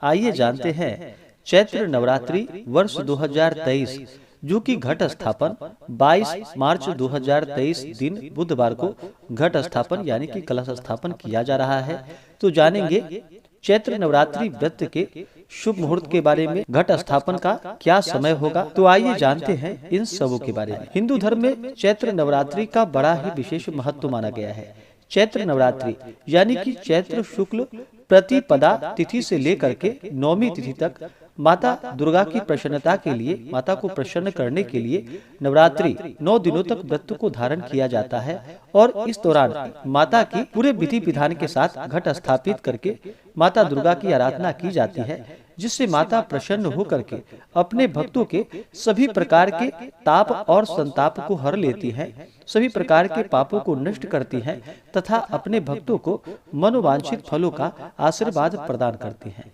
आइए जानते हैं चैत्र नवरात्रि वर्ष 2023 जो कि घट स्थापन 22 मार्च 2023 दिन बुधवार को घट स्थापन यानी कि कलश स्थापन किया जा रहा है। तो जानेंगे चैत्र नवरात्रि व्रत के शुभ मुहूर्त के बारे में, घट स्थापन का क्या समय होगा। तो आइए जानते हैं इन सबों के बारे में। हिंदू धर्म में चैत्र नवरात्रि का बड़ा ही विशेष महत्व माना गया है। चैत्र नवरात्रि यानी कि चैत्र शुक्ल प्रतिपदा तिथि से लेकर के नौमी तिथि तक माता दुर्गा की प्रसन्नता के लिए, माता को प्रसन्न करने के लिए नवरात्रि 9 दिनों तक व्रत को धारण किया जाता है और इस दौरान माता की पूरे विधि विधान के साथ घट स्थापित करके माता दुर्गा की आराधना की जाती है, जिससे माता प्रसन्न होकर के अपने भक्तों के सभी प्रकार के ताप और संताप को हर लेती हैं, सभी प्रकार के पापों को नष्ट करती हैं तथा अपने भक्तों को मनोवांछित फलों का आशीर्वाद प्रदान करती हैं।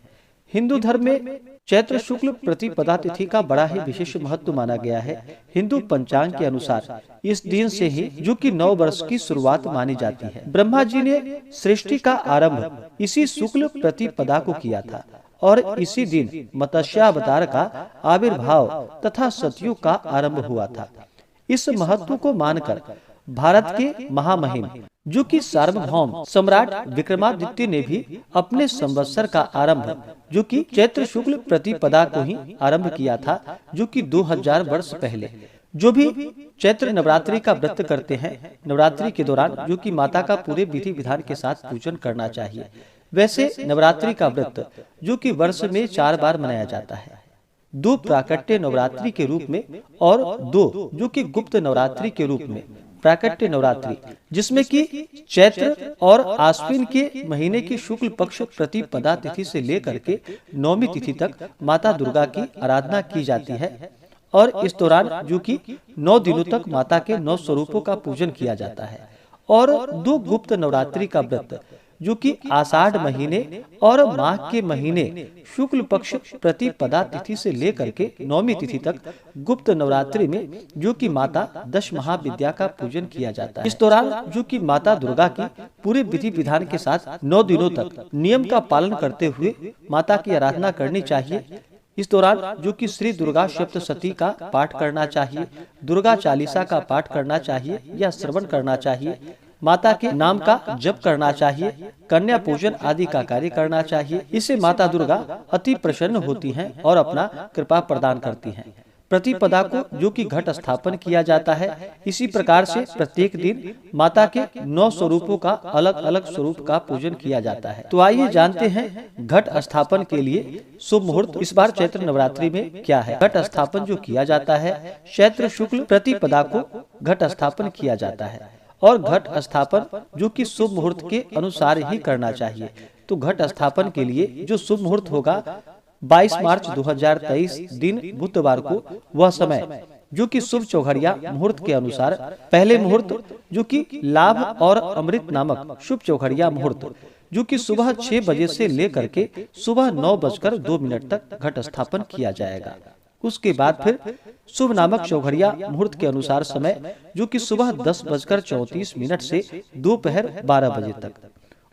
हिंदू धर्म में चैत्र शुक्ल प्रतिपदा तिथि का बड़ा ही विशेष महत्व माना गया है। हिंदू पंचांग के अनुसार इस दिन से ही जो कि नव वर्ष की शुरुआत मानी जाती है। ब्रह्मा जी ने सृष्टि का आरंभ इसी शुक्ल प्रतिपदा को किया था और इसी दिन मत्स्यावतार का आविर्भाव तथा सतयुग का आरंभ हुआ था। इस महत्व को मानकर भारत के महामहिम जो कि सार्वभौम सम्राट विक्रमादित्य ने भी अपने संवत्सर का आरंभ जो कि चैत्र शुक्ल प्रतिपदा को ही आरंभ किया था, जो कि 2000 वर्ष पहले। जो भी चैत्र नवरात्रि का व्रत करते हैं, नवरात्रि के दौरान जो कि माता का पूरे विधि विधान के साथ पूजन करना चाहिए। वैसे नवरात्रि का व्रत जो कि वर्ष में 4 बार मनाया जाता है, 2 प्राकट्य नवरात्रि के रूप में और 2 जो कि गुप्त नवरात्रि के रूप में। प्राकट्य नवरात्रि जिसमें कि चैत्र और आश्विन के महीने की शुक्ल पक्ष प्रतिपदा तिथि से लेकर के नौमी तिथि तक माता दुर्गा की आराधना की जाती है और इस दौरान जो कि 9 दिनों तक माता के 9 स्वरूपों का पूजन किया जाता है। और 2 गुप्त नवरात्रि का व्रत जो कि आषाढ़ महीने और माघ के महीने शुक्ल पक्ष प्रतिपदा तिथि से लेकर के नौमी तिथि तक गुप्त नवरात्रि में जो कि माता 10 महाविद्या का पूजन किया जाता है। इस दौरान जो कि माता दुर्गा की पूरे विधि विधान के साथ 9 दिनों तक नियम का पालन करते हुए माता की आराधना करनी चाहिए। इस दौरान जो कि श्री दुर्गा सप्तशती का पाठ करना चाहिए, दुर्गा चालीसा का पाठ करना चाहिए या श्रवण करना चाहिए, माता के नाम का जप करना चाहिए, कन्या पूजन आदि का कार्य करना चाहिए। इससे माता दुर्गा अति प्रसन्न होती हैं और अपना कृपा प्रदान करती हैं। प्रतिपदा को जो कि घट स्थापन किया जाता है, इसी प्रकार से प्रत्येक दिन माता के 9 स्वरूपों का अलग अलग स्वरूप का पूजन किया जाता है। तो आइए जानते हैं घट स्थापन के लिए शुभ मुहूर्त इस बार चैत्र नवरात्रि में क्या है। घट स्थापन जो किया जाता है, चैत्र शुक्ल प्रतिपदा को घट स्थापन किया जाता है और घट स्थापन जो कि शुभ मुहूर्त के अनुसार ही करना चाहिए। तो घट स्थापन के लिए जो शुभ मुहूर्त होगा 22 मार्च 2023 दिन बुधवार को, वह समय जो कि शुभ चौघड़िया मुहूर्त के अनुसार पहले मुहूर्त जो कि लाभ और अमृत नामक शुभ चौघड़िया मुहूर्त जो कि सुबह 6 बजे से लेकर के सुबह 9:02 तक घट स्थापन किया जाएगा। उसके बाद फिर शुभ नामक चौघड़िया मुहूर्त के अनुसार समय जो कि सुबह 10:34 से दोपहर 12 बजे तक।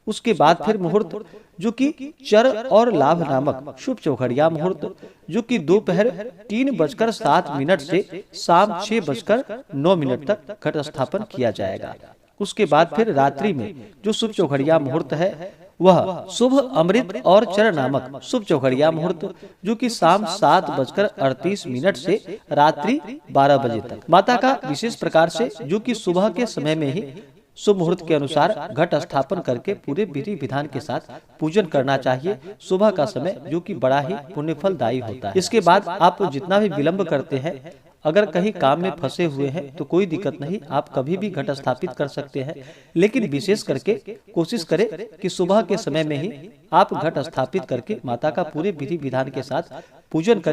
उसके बाद फिर मुहूर्त जो कि चर और लाभ नामक शुभ चौघड़िया मुहूर्त जो कि दोपहर 3:07 से शाम 6:09 तक घट स्थापन किया जाएगा। उसके बाद फिर रात्रि में जो शुभ चौघड़िया मुहूर्त है, वह शुभ अमृत और चर नामक शुभ चौघड़िया मुहूर्त जो कि शाम 7:38 से रात्रि 12 बजे तक। माता का विशेष प्रकार से जो कि सुबह के समय में ही शुभ मुहूर्त के अनुसार घट स्थापन करके पूरे विधि विधान के साथ पूजन करना चाहिए। सुबह का समय जो कि बड़ा ही पुण्यफलदायी होता है। इसके बाद आप जितना भी विलंब करते हैं, अगर कहीं काम में फंसे हुए हैं तो कोई दिक्कत नहीं, आप कभी भी घट स्थापित कर सकते हैं। लेकिन विशेष करके कोशिश करें कि सुबह के समय में ही आप घट स्थापित करके माता का पूरे विधि विधान के साथ पूजन करें।